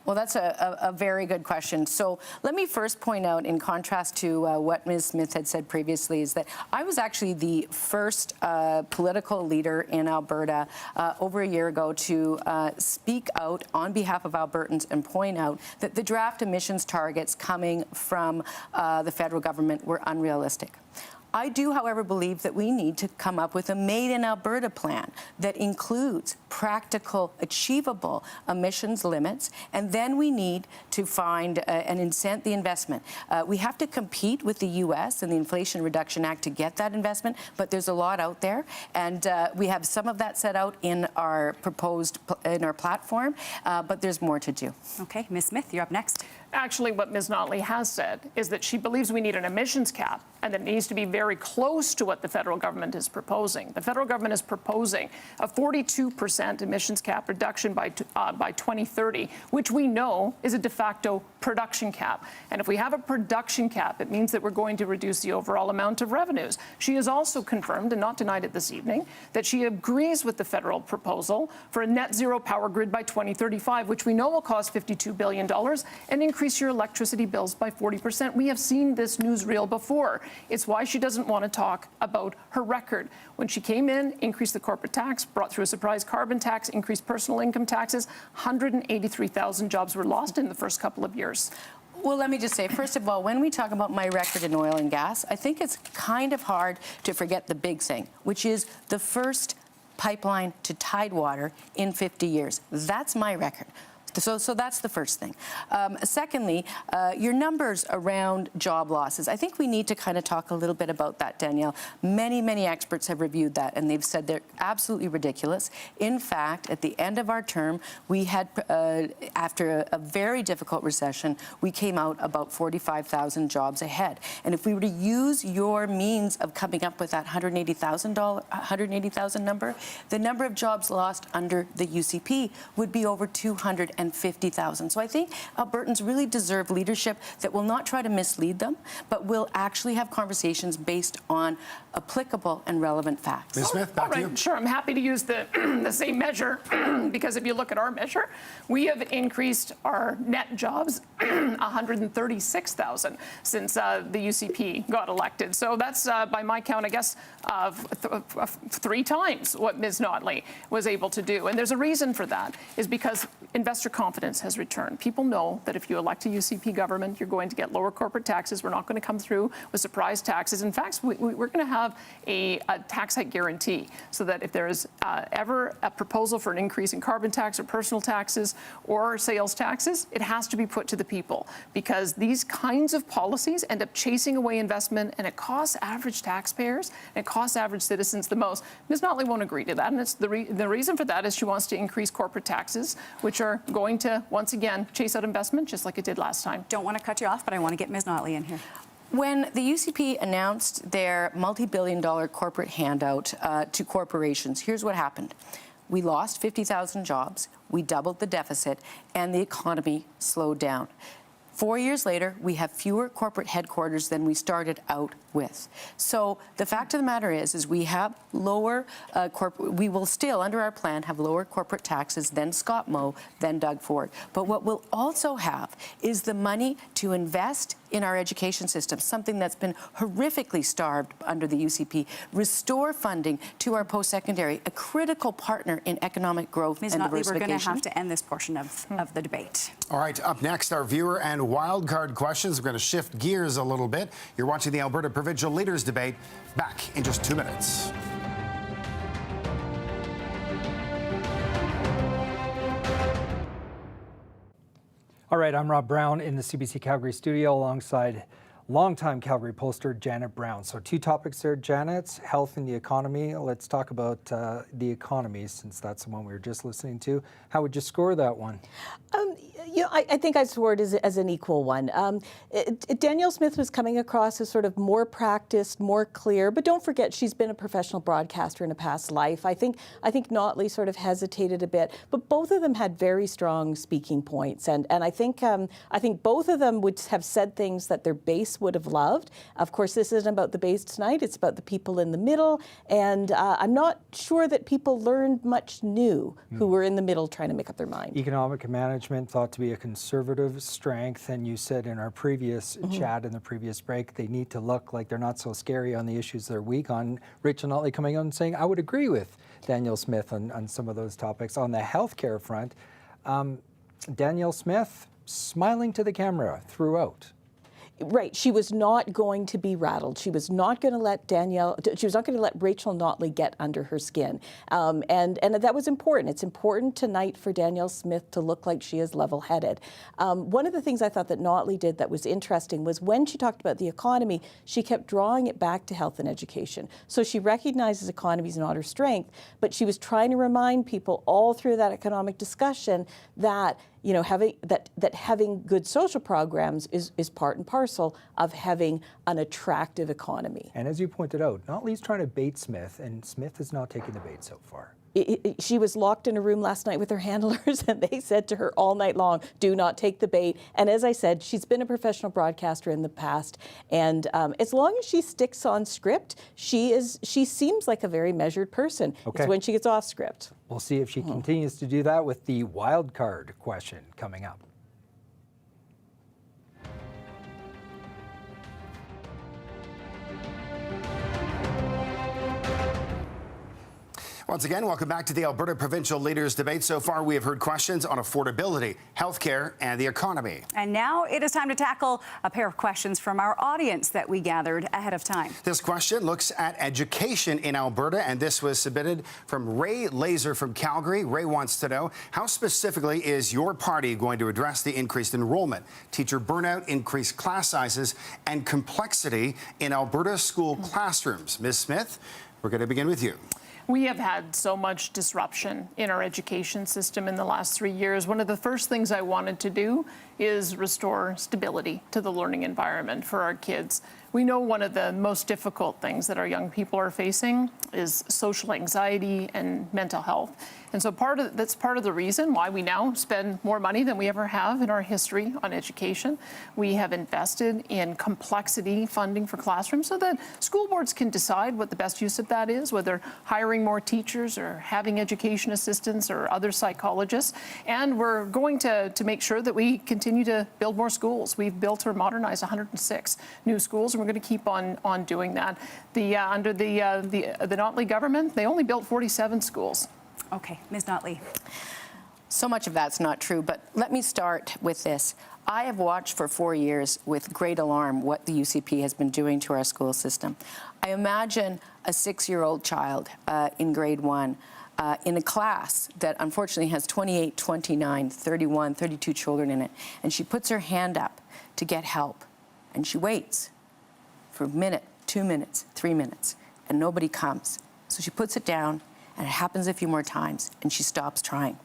Well, that's a very good question. So let me first point out, in contrast to what Ms. Smith had said previously, is that I was actually the first political leader in Alberta over a year ago to speak out on behalf of Albertans and point out that the draft emissions targets coming from the federal government were unrealistic. I do, however, believe that we need to come up with a Made in Alberta plan that includes practical, achievable emissions limits, and then we need to find and incent the investment. We have to compete with the U.S. and the Inflation Reduction Act to get that investment, but there's a lot out there, and we have some of that set out in our platform, but there's more to do. Okay, Ms. Smith, you're up next. Actually, what Ms. Notley has said is that she believes we need an emissions cap and that it needs to be very close to what the federal government is proposing. The federal government is proposing a 42% emissions cap reduction by 2030, which we know is a de facto production cap. And if we have a production cap, it means that we're going to reduce the overall amount of revenues. She has also confirmed, and not denied it this evening, that she agrees with the federal proposal for a net zero power grid by 2035, which we know will cost $52 billion and increase your electricity bills by 40%. We have seen this newsreel before. It's why she doesn't want to talk about her record. When she came in, increased the corporate tax, brought through a surprise carbon tax, increased personal income taxes, 183,000 jobs were lost in the first couple of years. Well, let me just say, first of all, when we talk about my record in oil and gas, I think it's kind of hard to forget the big thing, which is the first pipeline to Tidewater in 50 years. That's my record. So that's the first thing. Secondly, your numbers around job losses. I think we need to kind of talk a little bit about that, Danielle. Many experts have reviewed that, and they've said they're absolutely ridiculous. In fact, at the end of our term, we had, after a very difficult recession, we came out about 45,000 jobs ahead. And if we were to use your means of coming up with that 180,000 number, the number of jobs lost under the UCP would be over 250,000. So I think Albertans really deserve leadership that will not try to mislead them, but will actually have conversations based on applicable and relevant facts. Ms. Smith, back to you. Sure, I'm happy to use the same measure because if you look at our measure, we have increased our net jobs 136,000 since the UCP got elected. So that's, by my count, I guess, 3 times what Ms. Notley was able to do. And there's a reason for that, is because investor confidence has returned. People know that if you elect a UCP government, you're going to get lower corporate taxes. We're not going to come through with surprise taxes. In fact, we're going to have a tax hike guarantee so that if there is ever a proposal for an increase in carbon tax or personal taxes or sales taxes, it has to be put to the people, because these kinds of policies end up chasing away investment, and it costs average taxpayers and it costs average citizens the most. Ms. Notley won't agree to that, and it's the reason for that is she wants to increase corporate taxes, which are going to, once again, chase out investment just like it did last time. Don't want to cut you off, but I want to get Ms. Notley in here. When the UCP announced their multi-billion-dollar corporate handout to corporations, here's what happened. We lost 50,000 jobs, we doubled the deficit, and the economy slowed down. 4 years later, we have fewer corporate headquarters than we started out with. So the fact of the matter is we have lower we will still, under our plan, have lower corporate taxes than Scott Moe, than Doug Ford. But what we'll also have is the money to invest in our education system, something that's been horrifically starved under the UCP, restore funding to our post-secondary, a critical partner in economic growth and diversification. We're going to have to end this portion of the debate. All right, up next, our viewer and wildcard questions. We're going to shift gears a little bit. You're watching the Alberta Provincial Leaders Debate. Back in just 2 minutes. All right, I'm Rob Brown in the CBC Calgary studio alongside longtime Calgary pollster Janet Brown. So 2 topics there, Janet, health and the economy. Let's talk about the economy, since that's the one we were just listening to. How would you score that one? I think I'd score it as an equal one. Danielle Smith was coming across as sort of more practiced, more clear, but don't forget she's been a professional broadcaster in a past life. I think Notley sort of hesitated a bit, but both of them had very strong speaking points, and I think both of them would have said things that their base would have loved. Of course, this isn't about the base tonight; it's about the people in the middle, and I'm not sure that people learned much new who were in the middle trying to make up their mind. Economic management thought to be a conservative strength, and you said in our previous chat in the previous break they need to look like they're not so scary on the issues they're weak on. Rachel Notley coming out and saying, I would agree with Danielle Smith on some of those topics. On the healthcare front, Danielle Smith smiling to the camera throughout. Right. She was not going to be rattled. She was not going to let she was not going to let Rachel Notley get under her skin. And that was important. It's important tonight for Danielle Smith to look like she is level-headed. One of the things I thought that Notley did that was interesting was when she talked about the economy, she kept drawing it back to health and education. So she recognizes economy is not her strength, but she was trying to remind people all through that economic discussion that having good social programs is part and parcel of having an attractive economy. And as you pointed out, Notley's trying to bait Smith, and Smith has not taken the bait so far. She was locked in a room last night with her handlers, and they said to her all night long, do not take the bait. And as I said, she's been a professional broadcaster in the past, and as long as she sticks on script, she seems like a very measured person. Okay. It's when she gets off script. We'll see if she continues to do that with the wild card question coming up. Once again, welcome back to the Alberta Provincial Leaders Debate. So far, we have heard questions on affordability, healthcare, and the economy. And now it is time to tackle a pair of questions from our audience that we gathered ahead of time. This question looks at education in Alberta, and this was submitted from Ray Laser from Calgary. Ray wants to know, how specifically is your party going to address the increased enrollment, teacher burnout, increased class sizes, and complexity in Alberta school classrooms? Ms. Smith, we're going to begin with you. We have had so much disruption in our education system in the last 3 years. One of the first things I wanted to do is restore stability to the learning environment for our kids. We know one of the most difficult things that our young people are facing is social anxiety and mental health. And so that's part of the reason why we now spend more money than we ever have in our history on education. We have invested in complexity funding for classrooms so that school boards can decide what the best use of that is, whether hiring more teachers or having education assistants or other psychologists. And we're going to make sure that we continue to build more schools. We've built or modernized 106 new schools, and we're going to keep on doing that. Under the Notley government, they only built 47 schools. Okay, Ms. Notley. So much of that's not true, but let me start with this. I have watched for 4 years with great alarm what the UCP has been doing to our school system. I imagine a 6-year-old child in grade 1 in a class that unfortunately has 28, 29, 31, 32 children in it, and she puts her hand up to get help, and she waits for a minute, 2 minutes, 3 minutes, and nobody comes. So she puts it down, and it happens a few more times, and she stops trying.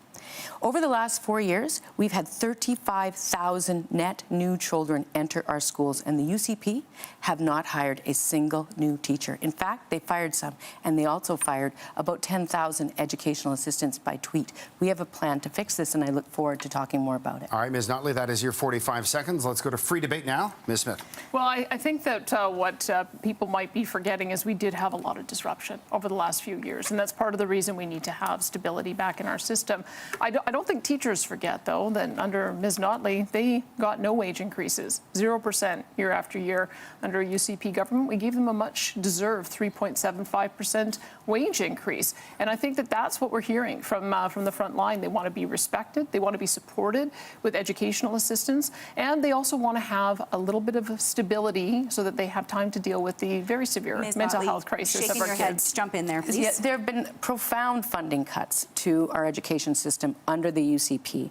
Over the last 4 years, we've had 35,000 net new children enter our schools, and the UCP have not hired a single new teacher. In fact, they fired some, and they also fired about 10,000 educational assistants by tweet. We have a plan to fix this, and I look forward to talking more about it. All right, Ms. Notley, that is your 45 seconds. Let's go to free debate now. Ms. Smith. Well, I think that what people might be forgetting is we did have a lot of disruption over the last few years, and that's part of the reason we need to have stability back in our system. I don't think teachers forget, though, that under Ms. Notley, they got no wage increases, 0% year after year. Under a UCP government, we gave them a much-deserved 3.75% wage increase. And I think that that's what we're hearing from the front line. They want to be respected, they want to be supported with educational assistance, and they also want to have a little bit of stability so that they have time to deal with the very severe mental health crisis of our kids. Heads, jump in there, please. Yeah, there have been profound funding cuts to our education system under the UCP.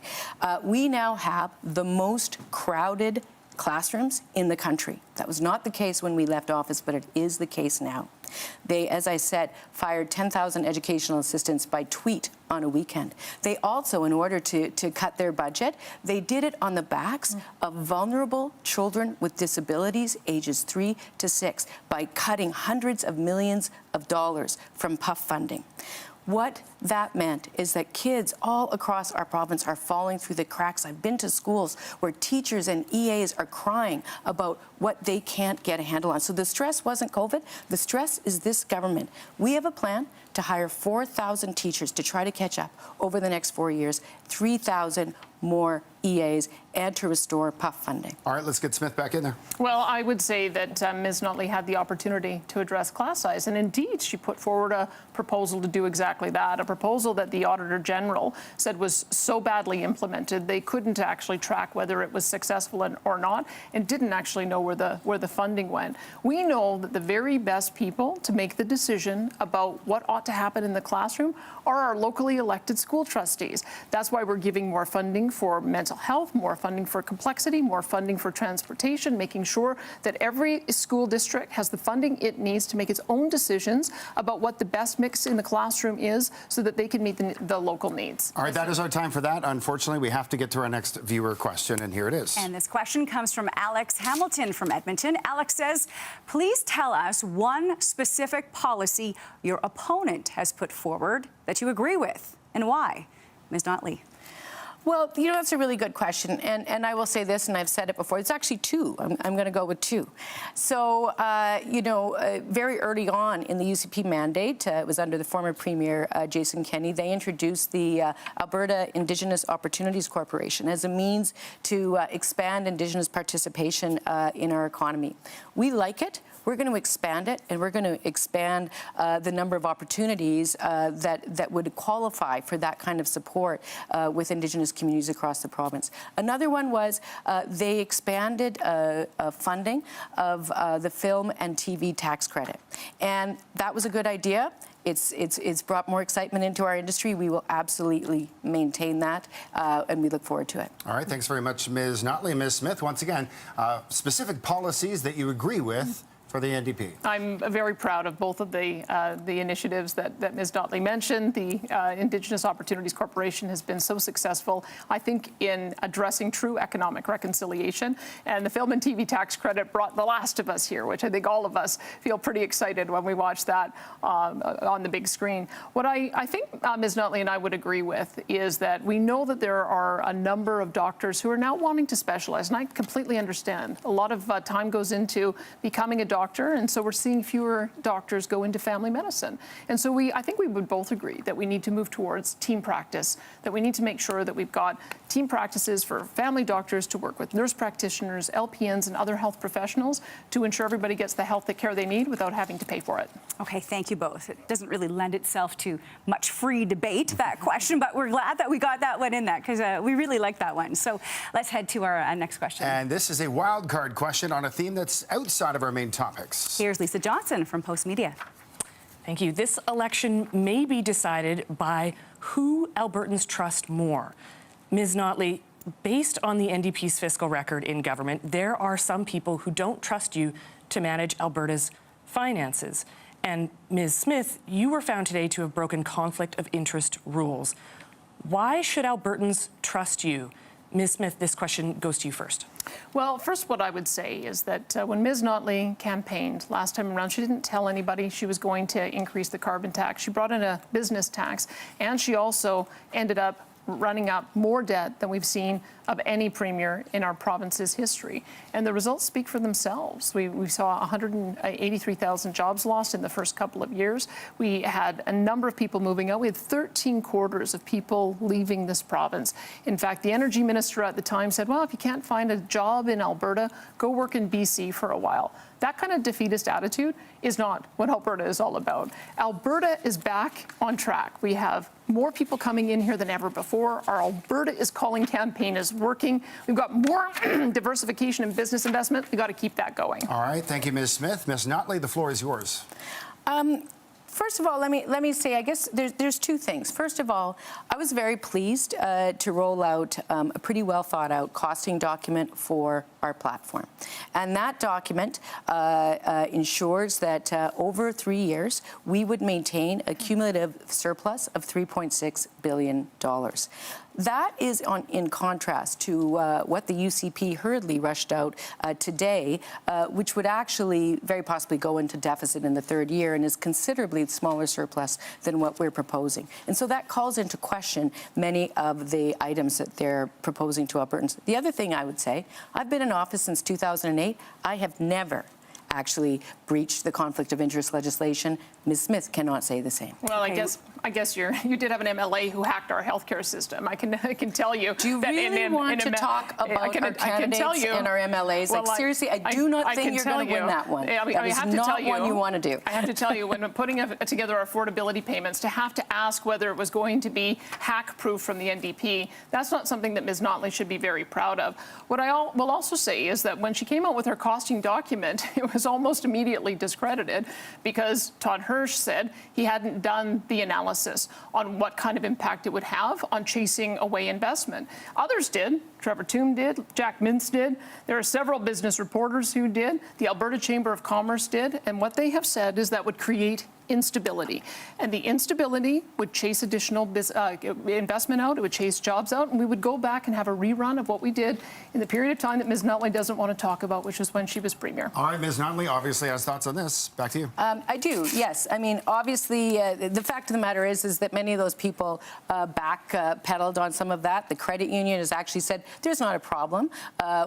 We now have the most crowded classrooms in the country. That was not the case when we left office, but it is the case now. They, as I said, fired 10,000 educational assistants by tweet on a weekend. They also, in order to cut their budget, they did it on the backs of vulnerable children with disabilities ages 3 to 6 by cutting hundreds of millions of dollars from PUF funding. What that meant is that kids all across our province are falling through the cracks. I've been to schools where teachers and EAs are crying about what they can't get a handle on. So the stress wasn't COVID. The stress is this government. We have a plan to hire 4,000 teachers to try to catch up over the next 4 years, 3,000 more EAs, and to restore PUF funding. All right, let's get Smith back in there. Well, I would say that Ms. Notley had the opportunity to address class size, and indeed she put forward a proposal to do exactly that, a proposal that the Auditor General said was so badly implemented they couldn't actually track whether it was successful or not, and didn't actually know where the funding went. We know that the very best people to make the decision about what ought to happen in the classroom are our locally elected school trustees. That's why we're giving more funding for mental health, more funding for complexity, more funding for transportation, making sure that every school district has the funding it needs to make its own decisions about what the best mix in the classroom is so that they can meet the local needs. All right, that is our time for that. Unfortunately, we have to get to our next viewer question, and here it is. And this question comes from Alex Hamilton from Edmonton. Alex says, please tell us one specific policy your opponent has put forward that you agree with, and why? Ms. Notley. Well, you know, that's a really good question. And I will say this, and I've said it before, it's actually two. I'm going to go with two. So, very early on in the UCP mandate, it was under the former Premier Jason Kenney, they introduced the Alberta Indigenous Opportunities Corporation as a means to expand Indigenous participation in our economy. We like it. We're going to expand it, and we're going to expand the number of opportunities that would qualify for that kind of support with Indigenous communities across the province. Another one was they expanded funding of the film and TV tax credit, and that was a good idea. It's brought more excitement into our industry. We will absolutely maintain that, and we look forward to it. All right, thanks very much, Ms. Notley and Ms. Smith. Once again, specific policies that you agree with for the NDP. I'm very proud of both of the initiatives that Ms. Notley mentioned. The Indigenous Opportunities Corporation has been so successful, I think, in addressing true economic reconciliation. And the film and TV tax credit brought The Last of Us here, which I think all of us feel pretty excited when we watch that on the big screen. What I think Ms. Notley and I would agree with is that we know that there are a number of doctors who are now wanting to specialize, and I completely understand. A lot of time goes into becoming a doctor, and so we're seeing fewer doctors go into family medicine. And so I think we would both agree that we need to move towards team practice, that we need to make sure that we've got team practices for family doctors to work with nurse practitioners, LPNs, and other health professionals to ensure everybody gets the health care they need without having to pay for it. Okay, thank you both. It doesn't really lend itself to much free debate, that question, but we're glad that we got that one in there because we really like that one. So let's head to our next question. And this is a wild card question on a theme that's outside of our main topics. Here's Lisa Johnson from Post Media. Thank you. This election may be decided by who Albertans trust more. Ms. Notley, based on the NDP's fiscal record in government, there are some people who don't trust you to manage Alberta's finances. And Ms. Smith, you were found today to have broken conflict of interest rules. Why should Albertans trust you? Ms. Smith, this question goes to you first. Well, first, what I would say is that when Ms. Notley campaigned last time around, she didn't tell anybody she was going to increase the carbon tax. She brought in a business tax, and she also ended up running up more debt than we've seen of any premier in our province's history. And the results speak for themselves. We saw 183,000 jobs lost in the first couple of years. We had a number of people moving out. We had 13 quarters of people leaving this province. In fact, the energy minister at the time said, well, if you can't find a job in Alberta, go work in BC for a while. That kind of defeatist attitude is not what Alberta is all about. Alberta is back on track. We have more people coming in here than ever before. Our Alberta is Calling campaign is working. We've got more diversification and business investment. We've got to keep that going. All right. Thank you, Ms. Smith. Ms. Notley, the floor is yours. First of all, let me say, I guess there's two things. First of all, I was very pleased to roll out a pretty well thought out costing document for our platform. And that document ensures that over 3 years, we would maintain a cumulative surplus of $3.6 billion. That is in contrast to what the UCP hurriedly rushed out today, which would actually very possibly go into deficit in the third year and is considerably smaller surplus than what we're proposing. And so that calls into question many of the items that they're proposing to Albertans. The other thing I would say, I've been in office since 2008. I have never actually breached the conflict of interest legislation. Ms. Smith cannot say the same. Well, I guess I guess you did have an MLA who hacked our healthcare system. I can tell you. Do you that really want to talk about our candidates and our MLAs? Well, like, seriously, I do not think you're going to win that one. That is not one you want to do. I have to tell you, when putting together our affordability payments, to have to ask whether it was going to be hack-proof from the NDP, that's not something that Ms. Notley should be very proud of. What I will also say is that when she came out with her costing document, it was almost immediately discredited because Todd Hirsch said he hadn't done the analysis on what kind of impact it would have on chasing away investment. Others did. Trevor Toome did. Jack Mintz did. There are several business reporters who did. The Alberta Chamber of Commerce did. And what they have said is that would create instability. And the instability would chase additional investment out, it would chase jobs out, and we would go back and have a rerun of what we did in the period of time that Ms. Notley doesn't want to talk about, which was when she was Premier. All right, Ms. Notley obviously has thoughts on this. Back to you. I do, yes. I mean, obviously, the fact of the matter is that many of those people backpedaled on some of that. The credit union has actually said there's not a problem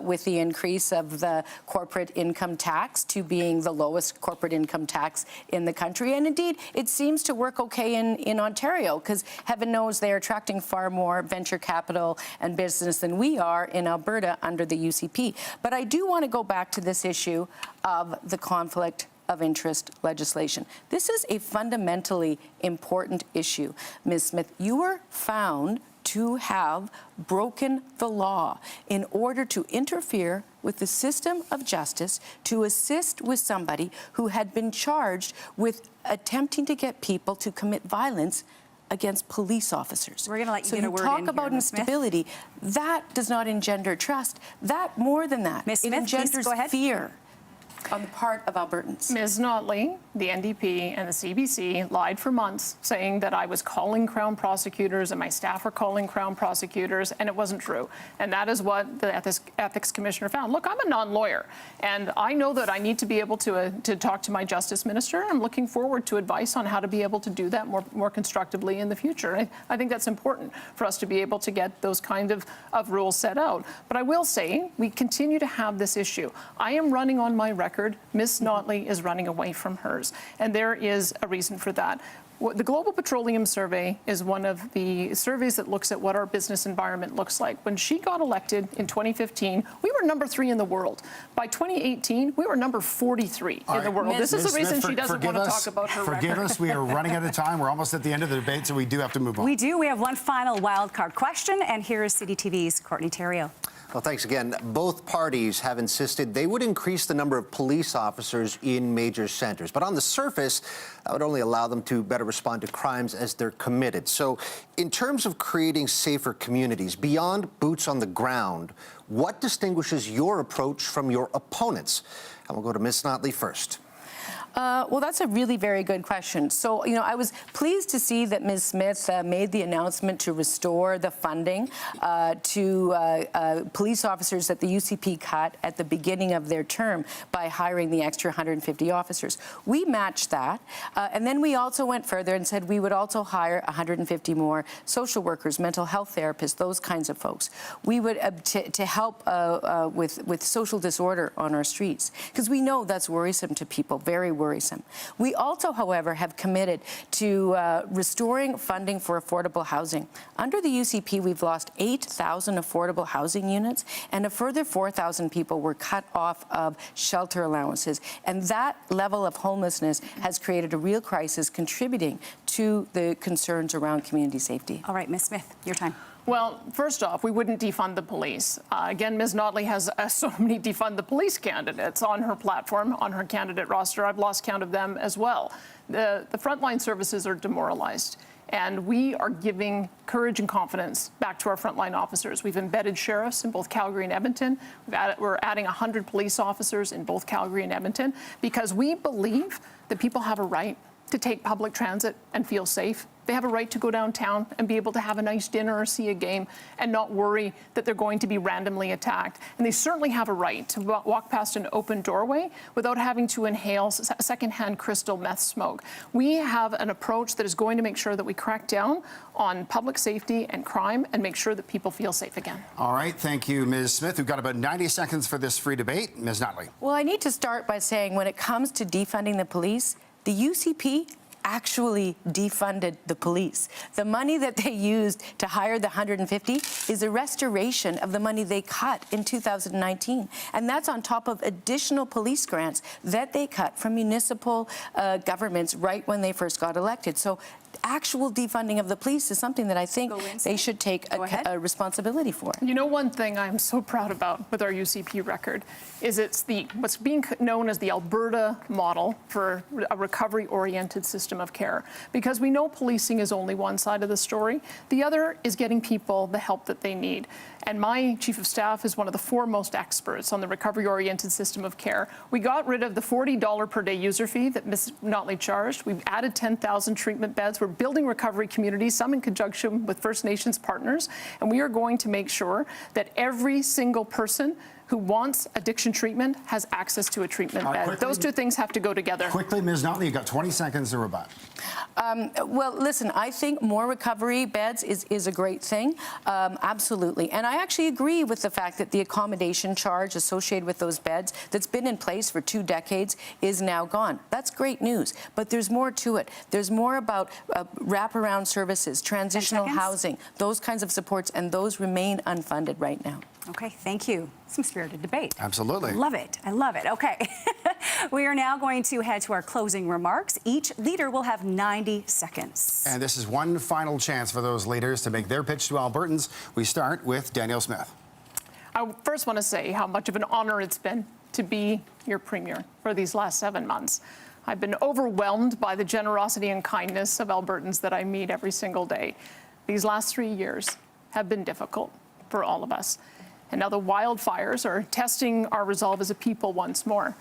with the increase of the corporate income tax to being the lowest corporate income tax in the country. And indeed, it seems to work okay in Ontario, because heaven knows they are attracting far more venture capital and business than we are in Alberta under the UCP. But I do want to go back to this issue of the conflict of interest legislation. This is a fundamentally important issue. Ms. Smith, you were found to have broken the law in order to interfere with the system of justice to assist with somebody who had been charged with attempting to get people to commit violence against police officers. We're going to let you so get a word in talk here, about Ms. Smith. instability. That does not engender trust. That, more than that, Ms. it Smith, please engenders go ahead. fear on the part of Albertans. Ms. Notley, the NDP, and the CBC lied for months, saying that I was calling Crown prosecutors and my staff were calling Crown prosecutors, and it wasn't true. And that is what the Ethics Commissioner found. Look, I'm a non-lawyer, and I know that I need to be able to talk to my Justice Minister. I'm looking forward to advice on how to be able to do that more constructively in the future. I think that's important for us to be able to get those kind of rules set out. But I will say, we continue to have this issue. I am running on my record. Ms. Notley is running away from hers, and there is a reason for that. The Global Petroleum Survey is one of the surveys that looks at what our business environment looks like. When she got elected in 2015, we were number 3 in the world. By 2018, we were number 43 in the world. This is the reason she doesn't want to talk about her record. Forgive us, we are running out of time. We're almost at the end of the debate, so we do have to move on. We do. We have one final wildcard question, and here is CDTV's Courtney Theriault. Well, thanks again. Both parties have insisted they would increase the number of police officers in major centres. But on the surface, that would only allow them to better respond to crimes as they're committed. So in terms of creating safer communities, beyond boots on the ground, what distinguishes your approach from your opponents? And we'll go to Ms. Notley first. Well, that's a really very good question. So, you know, I was pleased to see that Ms. Smith made the announcement to restore the funding to police officers that the UCP cut at the beginning of their term by hiring the extra 150 officers. We matched that, and then we also went further and said we would also hire 150 more social workers, mental health therapists, those kinds of folks. We would to help with social disorder on our streets, because we know that's worrisome to people, very worrisome. We also, however, have committed to restoring funding for affordable housing. Under the UCP, we've lost 8,000 affordable housing units, and a further 4,000 people were cut off of shelter allowances. And that level of homelessness has created a real crisis, contributing to the concerns around community safety. All right, Ms. Smith, your time. Well, first off, we wouldn't defund the police. Again, Ms. Notley has so many defund the police candidates on her platform, on her candidate roster. I've lost count of them as well. The frontline services are demoralized, and we are giving courage and confidence back to our frontline officers. We've embedded sheriffs in both Calgary and Edmonton. We're adding 100 police officers in both Calgary and Edmonton, because we believe that people have a right to take public transit and feel safe. They have a right to go downtown and be able to have a nice dinner or see a game and not worry that they're going to be randomly attacked. And they certainly have a right to walk past an open doorway without having to inhale secondhand crystal meth smoke. We have an approach that is going to make sure that we crack down on public safety and crime and make sure that people feel safe again. All right, thank you, Ms. Smith. We've got about 90 seconds for this free debate. Ms. Notley. Well, I need to start by saying when it comes to defunding the police, the UCP actually defunded the police. The money that they used to hire the 150 is a restoration of the money they cut in 2019. And that's on top of additional police grants that they cut from municipal governments right when they first got elected. So actual defunding of the police is something that I think they should take a responsibility for. You know, one thing I'm so proud about with our UCP record is it's what's being known as the Alberta model for a recovery-oriented system of care. Because we know policing is only one side of the story. The other is getting people the help that they need. And my chief of staff is one of the foremost experts on the recovery-oriented system of care. We got rid of the $40 per day user fee that Ms. Notley charged. We've added 10,000 treatment beds. We're building recovery communities, some in conjunction with First Nations partners. And we are going to make sure that every single person who wants addiction treatment has access to a treatment bed. Quickly, those two things have to go together. Quickly, Ms. Notley, you've got 20 seconds to rebut. Well, listen, I think more recovery beds is a great thing, absolutely. And I actually agree with the fact that the accommodation charge associated with those beds that's been in place for 2 decades is now gone. That's great news, but there's more to it. There's more about wraparound services, transitional housing, those kinds of supports, and those remain unfunded right now. Okay, thank you. Some spirited debate. Absolutely. Love it. I love it. Okay. We are now going to head to our closing remarks. Each leader will have 90 seconds. And this is one final chance for those leaders to make their pitch to Albertans. We start with Danielle Smith. I first want to say how much of an honor it's been to be your premier for these last 7 months. I've been overwhelmed by the generosity and kindness of Albertans that I meet every single day. These last 3 years have been difficult for all of us. And now the wildfires are testing our resolve as a people once more.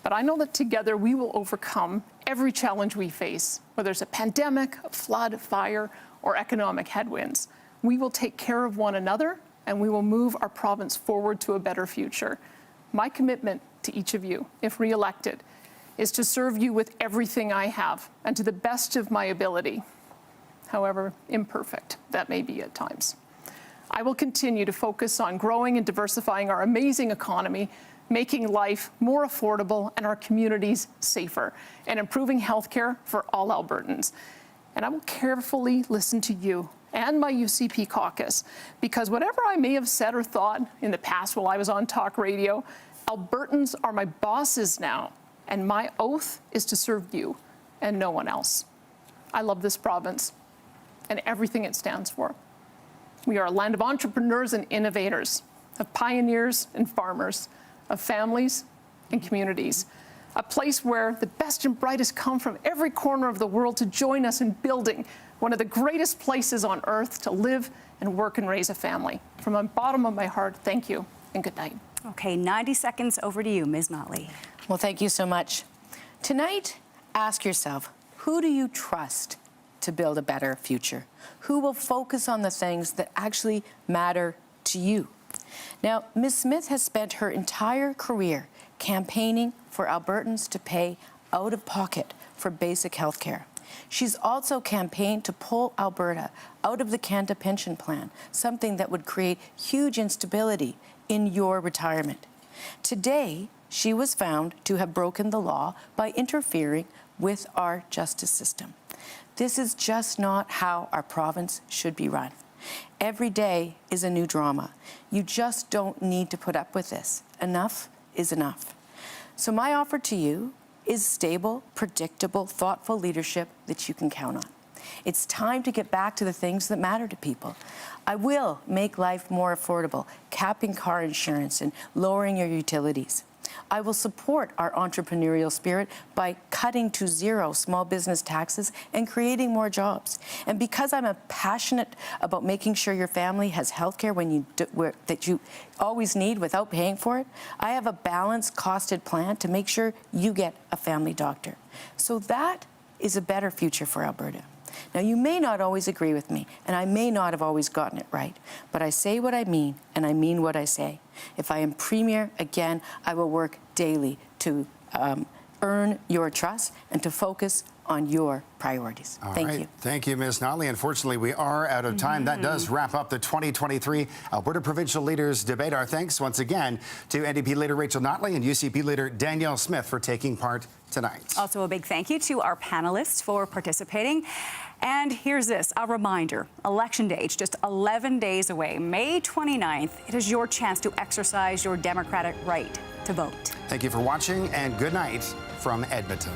But I know that together we will overcome every challenge we face, whether it's a pandemic, a flood, fire, or economic headwinds. We will take care of one another, and we will move our province forward to a better future. My commitment to each of you, if re-elected, is to serve you with everything I have and to the best of my ability, however imperfect that may be at times. I will continue to focus on growing and diversifying our amazing economy, making life more affordable and our communities safer, and improving healthcare for all Albertans. And I will carefully listen to you and my UCP caucus, because whatever I may have said or thought in the past while I was on talk radio, Albertans are my bosses now, and my oath is to serve you and no one else. I love this province and everything it stands for. We are a land of entrepreneurs and innovators, of pioneers and farmers, of families and communities, a place where the best and brightest come from every corner of the world to join us in building one of the greatest places on earth to live and work and raise a family. From the bottom of my heart, thank you and good night. Okay, 90 seconds over to you, Ms. Notley. Well, thank you so much. Tonight, ask yourself, who do you trust to build a better future? Who will focus on the things that actually matter to you? Now, Ms. Smith has spent her entire career campaigning for Albertans to pay out of pocket for basic health care. She's also campaigned to pull Alberta out of the Canada Pension Plan, something that would create huge instability in your retirement. Today, she was found to have broken the law by interfering with our justice system. This is just not how our province should be run. Every day is a new drama. You just don't need to put up with this. Enough is enough. So my offer to you is stable, predictable, thoughtful leadership that you can count on. It's time to get back to the things that matter to people. I will make life more affordable, capping car insurance and lowering your utilities. I will support our entrepreneurial spirit by cutting to zero small business taxes and creating more jobs. And because I'm passionate about making sure your family has health care that you always need without paying for it, I have a balanced, costed plan to make sure you get a family doctor. So that is a better future for Alberta. Now, you may not always agree with me, and I may not have always gotten it right, but I say what I mean, and I mean what I say. If I am Premier again, I will work daily to earn your trust and to focus on your priorities. Thank you. Thank you, Ms. Notley. Unfortunately, we are out of time. That does wrap up the 2023 Alberta Provincial Leaders Debate. Our thanks once again to NDP Leader Rachel Notley and UCP Leader Danielle Smith for taking part tonight. Also, a big thank you to our panelists for participating. And here's this, a reminder. Election Day is just 11 days away. May 29th, it is your chance to exercise your democratic right to vote. Thank you for watching, and good night from Edmonton.